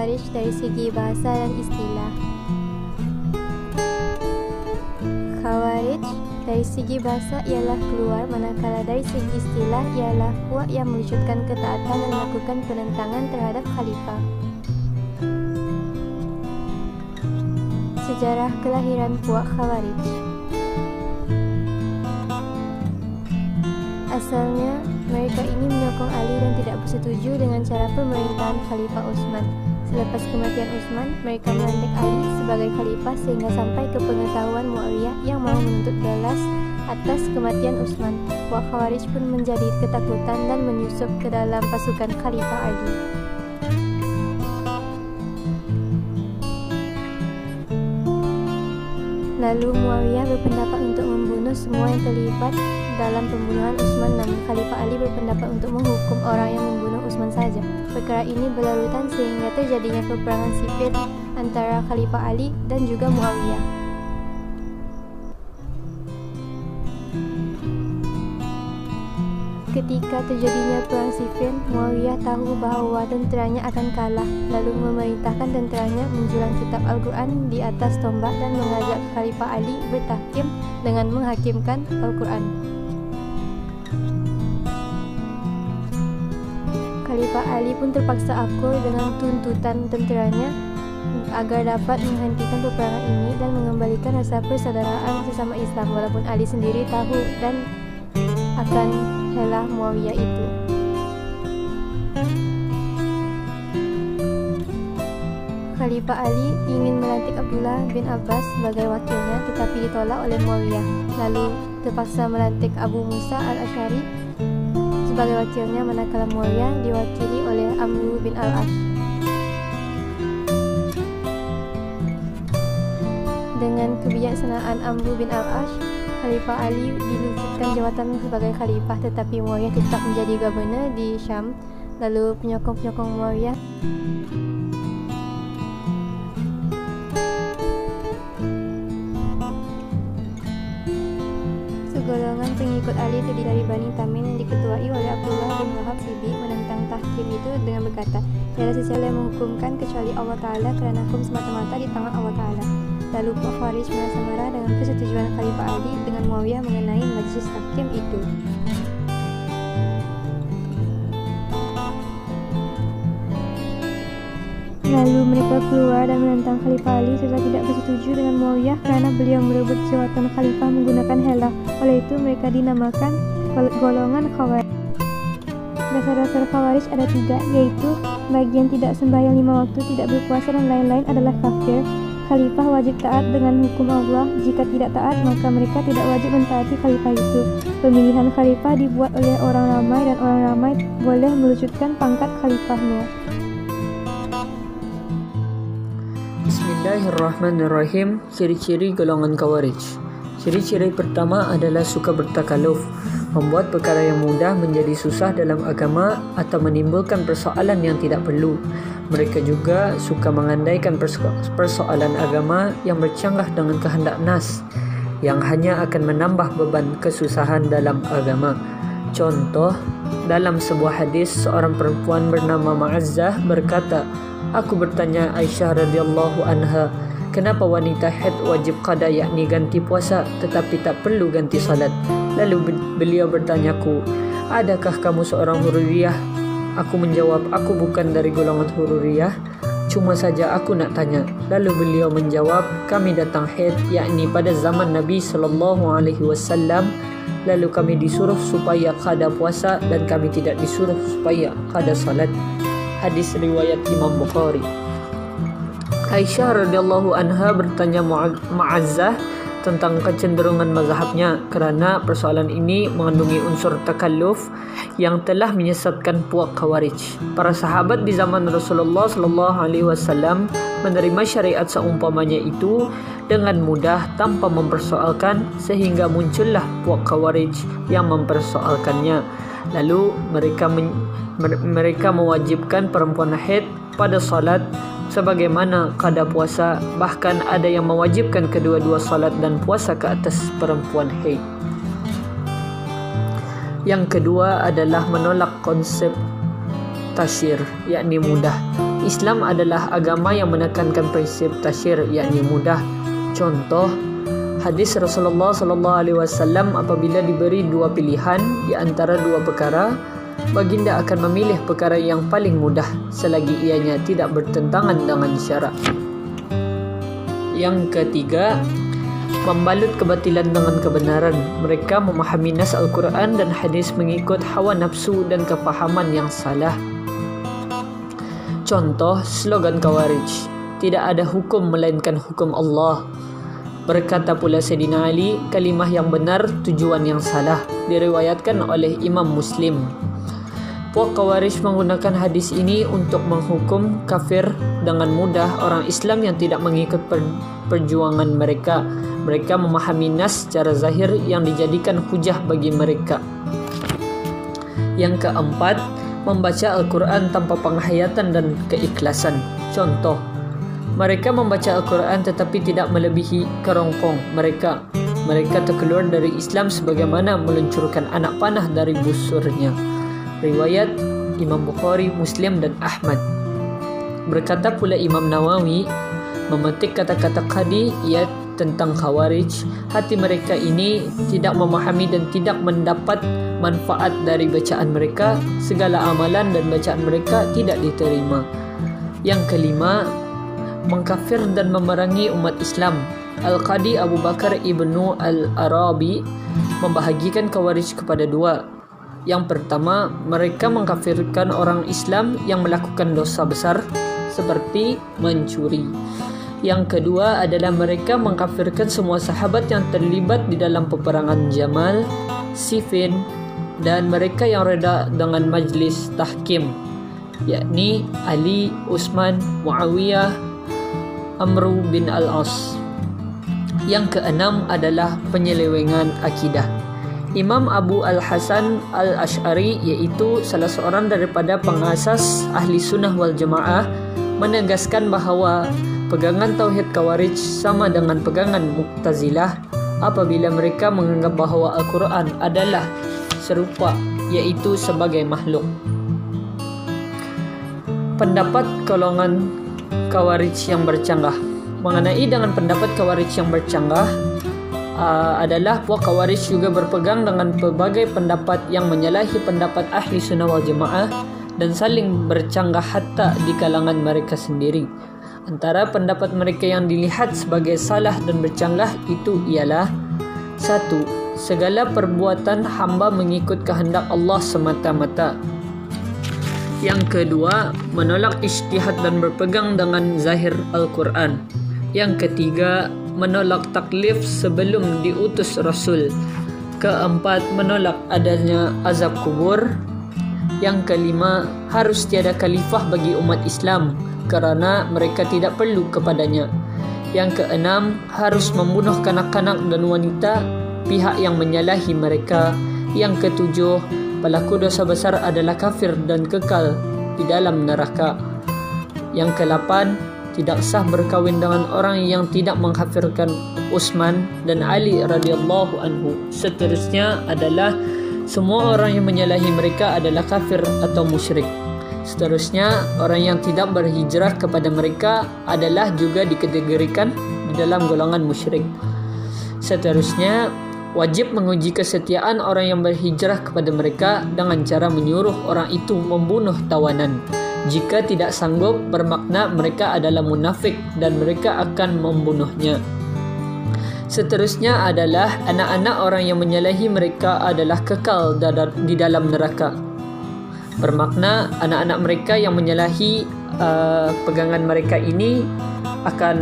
Khawarij dari segi bahasa dan istilah. Khawarij dari segi bahasa ialah keluar, manakala dari segi istilah ialah puak yang mewujudkan ketaatan dan melakukan penentangan terhadap khalifah. Sejarah kelahiran puak Khawarij. Asalnya, mereka ini menyokong Ali dan tidak bersetuju dengan cara pemerintahan Khalifah Utsman. Selepas kematian Utsman, mereka melantik Ali sebagai khalifah sehingga sampai ke pengetahuan Muawiyah yang mau menuntut balas atas kematian Utsman. Puak Khawarij pun menjadi ketakutan dan menyusup ke dalam pasukan Khalifah Ali. Lalu Muawiyah berpendapat untuk membunuh semua yang terlibat dalam pembunuhan Utsman, namun Khalifah Ali berpendapat untuk menghukum orang yang membunuh Utsman saja. Perkara ini berlarutan sehingga terjadinya peperangan sipil antara Khalifah Ali dan juga Muawiyah. Ketika terjadinya perang sipil, Muawiyah tahu bahawa tenteranya akan kalah, lalu memerintahkan tenteranya menjulang kitab Al-Quran di atas tombak dan mengajak Khalifah Ali bertahkim dengan menghakimkan Al-Quran. Khalifah Ali pun terpaksa akur dengan tuntutan tenteranya agar dapat menghentikan peperangan ini dan mengembalikan rasa persaudaraan sesama Islam, walaupun Ali sendiri tahu dan akan helah Muawiyah itu. Khalifah Ali ingin melantik Abdullah bin Abbas sebagai wakilnya, tetapi ditolak oleh Muawiyah. Lalu terpaksa melantik Abu Musa al-Asy'ari sebagai wakilnya, manakala Muawiyah diwakili oleh Amr bin al-As. Dengan kebijaksanaan Amr bin al-As, Khalifah Ali diluputkan jawatan sebagai khalifah, tetapi Muawiyah tetap menjadi gubernur di Syam. Lalu penyokong-penyokong Muawiyah segolongan pengikut Ali terdiri dari Bani Tamim yang diketuai oleh Abdullah bin Wahab Sibi menentang tahkim itu dengan berkata, "Tiada sesiapa yang menghukumkan kecuali Allah Ta'ala, kerana hukum semata-mata di tangan Allah Ta'ala." Lalu Puak Khawarij merasa marah dengan persetujuan Khalifah Ali dengan Muawiyah mengenai majlis tahkim itu. Lalu mereka keluar dan menentang Khalifah Ali serta tidak bersetuju dengan Muawiyah kerana beliau merebut jawatan khalifah menggunakan helah. Oleh itu mereka dinamakan golongan Khawarij. Dasar-dasar Khawarij ada 3, yaitu bagi yang tidak sembahyang 5 waktu, tidak berpuasa dan lain-lain adalah kafir. Khalifah wajib taat dengan hukum Allah. Jika tidak taat, maka mereka tidak wajib mentaati khalifah itu. Pemilihan khalifah dibuat oleh orang ramai dan orang ramai boleh mewujudkan pangkat khalifahnya. Bismillahirrahmanirrahim. Ciri-ciri golongan Khawarij. Ciri-ciri pertama adalah suka bertakaluf, membuat perkara yang mudah menjadi susah dalam agama atau menimbulkan persoalan yang tidak perlu. Mereka juga suka mengandaikan persoalan agama yang bercanggah dengan kehendak nas, yang hanya akan menambah beban kesusahan dalam agama. Contoh, dalam sebuah hadis, seorang perempuan bernama Ma'azzah berkata, "Aku bertanya Aisyah radhiyallahu anha, kenapa wanita haid wajib qada, yakni ganti puasa, tetapi tak perlu ganti salat? Lalu beliau bertanyaku, adakah kamu seorang hururiyah? Aku menjawab, aku bukan dari golongan hururiyah, cuma saja aku nak tanya. Lalu beliau menjawab, kami datang haid, yakni pada zaman Nabi SAW. Lalu kami disuruh supaya qada puasa dan kami tidak disuruh supaya qada salat." Hadis riwayat Imam Bukhari. Aisyah radhiyallahu anha bertanya Ma'azzah tentang kecenderungan mazhabnya kerana persoalan ini mengandungi unsur takalluf yang telah menyesatkan puak Khawarij. Para sahabat di zaman Rasulullah SAW menerima syariat seumpamanya itu dengan mudah tanpa mempersoalkan, sehingga muncullah puak Khawarij yang mempersoalkannya. Lalu mereka mewajibkan perempuan haid pada salat sebagaimana qada puasa, bahkan ada yang mewajibkan kedua-dua salat dan puasa ke atas perempuan haid. Yang kedua adalah menolak konsep tasyir, yakni mudah. Islam adalah agama yang menekankan prinsip tasyir, yakni mudah. Contoh hadis Rasulullah SAW, apabila diberi dua pilihan di antara dua perkara, baginda akan memilih perkara yang paling mudah selagi ianya tidak bertentangan dengan syarak. Yang ketiga, membalut kebatilan dengan kebenaran. Mereka memahami nas Al-Quran dan hadis mengikut hawa nafsu dan kefahaman yang salah. Contoh slogan Khawarij, tidak ada hukum melainkan hukum Allah. Berkata pula Sayyidina Ali, kalimah yang benar, tujuan yang salah. Diriwayatkan oleh Imam Muslim. Puak Khawarij menggunakan hadis ini untuk menghukum kafir dengan mudah orang Islam yang tidak mengikut perjuangan mereka. Mereka memahami nas secara zahir yang dijadikan hujah bagi mereka. Yang keempat, membaca Al-Quran tanpa penghayatan dan keikhlasan. Contoh, mereka membaca Al-Quran tetapi tidak melebihi kerongkong mereka. Mereka terkeluar dari Islam sebagaimana meluncurkan anak panah dari busurnya. Riwayat Imam Bukhari, Muslim dan Ahmad. Berkata pula Imam Nawawi, memetik kata-kata Qadi ia tentang Khawarij, hati mereka ini tidak memahami dan tidak mendapat manfaat dari bacaan mereka. Segala amalan dan bacaan mereka tidak diterima. Yang kelima, mengkafir dan memerangi umat Islam. Al-Qadi Abu Bakar Ibnu Al-Arabi membahagikan Khawarij kepada dua. Yang pertama, mereka mengkafirkan orang Islam yang melakukan dosa besar seperti mencuri. Yang kedua adalah mereka mengkafirkan semua sahabat yang terlibat di dalam peperangan Jamal, Siffin, dan mereka yang reda dengan majlis tahkim, yakni Ali, Utsman, Muawiyah, Amru bin Al-As. Yang keenam adalah penyelewengan akidah. Imam Abu Al-Hasan Al-Ash'ari, iaitu salah seorang daripada pengasas Ahli Sunnah wal Jamaah, menegaskan bahawa pegangan Tauhid Khawarij sama dengan pegangan Mu'tazilah apabila mereka menganggap bahawa Al-Quran adalah serupa, iaitu sebagai makhluk. Pendapat golongan Khawarij yang bercanggah. Mengenai dengan pendapat Khawarij yang bercanggah adalah puak Khawarij juga berpegang dengan pelbagai pendapat yang menyalahi pendapat Ahli Sunnah wal Jamaah dan saling bercanggah hatta di kalangan mereka sendiri. Antara pendapat mereka yang dilihat sebagai salah dan bercanggah itu ialah: 1. Segala perbuatan hamba mengikut kehendak Allah semata-mata. Yang kedua, menolak ijtihad dan berpegang dengan zahir Al-Quran. Yang ketiga, menolak taklif sebelum diutus Rasul. Keempat, menolak adanya azab kubur. Yang kelima, harus tiada khalifah bagi umat Islam kerana mereka tidak perlu kepadanya. Yang keenam, harus membunuh kanak-kanak dan wanita pihak yang menyalahi mereka. Yang ketujuh, pelaku dosa besar adalah kafir dan kekal di dalam neraka. Yang ke-8, tidak sah berkahwin dengan orang yang tidak mengkafirkan Utsman dan Ali radhiyallahu anhu. Seterusnya adalah semua orang yang menyalahi mereka adalah kafir atau musyrik. Seterusnya, orang yang tidak berhijrah kepada mereka adalah juga dikategorikan di dalam golongan musyrik. Seterusnya, wajib menguji kesetiaan orang yang berhijrah kepada mereka dengan cara menyuruh orang itu membunuh tawanan. Jika tidak sanggup, bermakna mereka adalah munafik dan mereka akan membunuhnya. Seterusnya adalah anak-anak orang yang menyalahi mereka adalah kekal di dalam neraka. Bermakna anak-anak mereka yang menyalahi pegangan mereka ini akan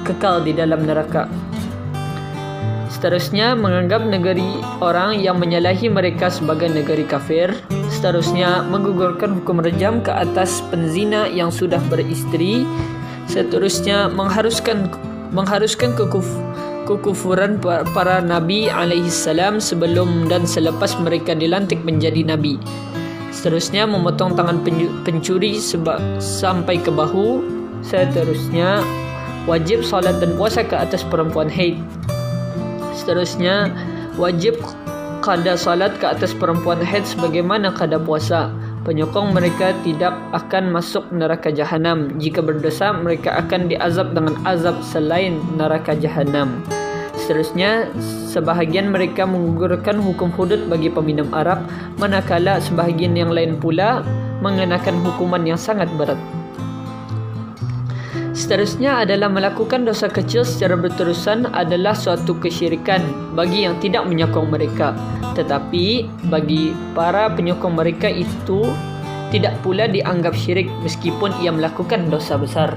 kekal di dalam neraka. Seterusnya, menganggap negeri orang yang menyalahi mereka sebagai negeri kafir. Seterusnya, menggugurkan hukum rejam ke atas penzina yang sudah beristri. Seterusnya, mengharuskan kekufuran para nabi alaihissalam sebelum dan selepas mereka dilantik menjadi nabi. Seterusnya, memotong tangan pencuri sampai ke bahu. Seterusnya, wajib salat dan puasa ke atas perempuan haid. Seterusnya, wajib qada salat ke atas perempuan haid sebagaimana qada puasa. Penyokong mereka tidak akan masuk neraka jahanam. Jika berdosa, mereka akan diazab dengan azab selain neraka jahanam. Seterusnya, sebahagian mereka menggugurkan hukum hudud bagi peminum arak, manakala sebahagian yang lain pula mengenakan hukuman yang sangat berat. Seterusnya adalah melakukan dosa kecil secara berterusan adalah suatu kesyirikan bagi yang tidak menyokong mereka. Tetapi bagi para penyokong mereka itu tidak pula dianggap syirik meskipun ia melakukan dosa besar.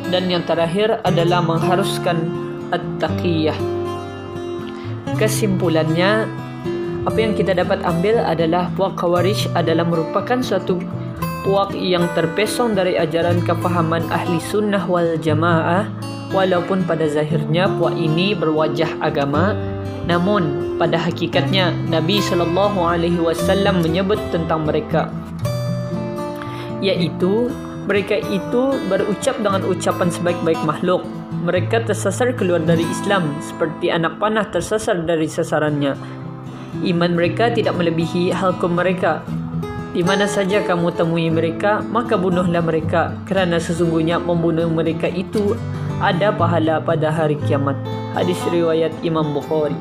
Dan yang terakhir adalah mengharuskan at-taqiyah. Kesimpulannya, apa yang kita dapat ambil adalah puak Khawarij adalah merupakan suatu puak yang terpesong dari ajaran kefahaman ahli sunnah wal jamaah. Walaupun pada zahirnya puak ini berwajah agama, namun pada hakikatnya Nabi SAW menyebut tentang mereka, yaitu mereka itu berucap dengan ucapan sebaik-baik makhluk. Mereka tersasar keluar dari Islam seperti anak panah tersasar dari sasarannya. Iman mereka tidak melebihi hukum mereka. Di mana saja kamu temui mereka, maka bunuhlah mereka, kerana sesungguhnya membunuh mereka itu ada pahala pada hari kiamat. Hadis riwayat Imam Bukhari.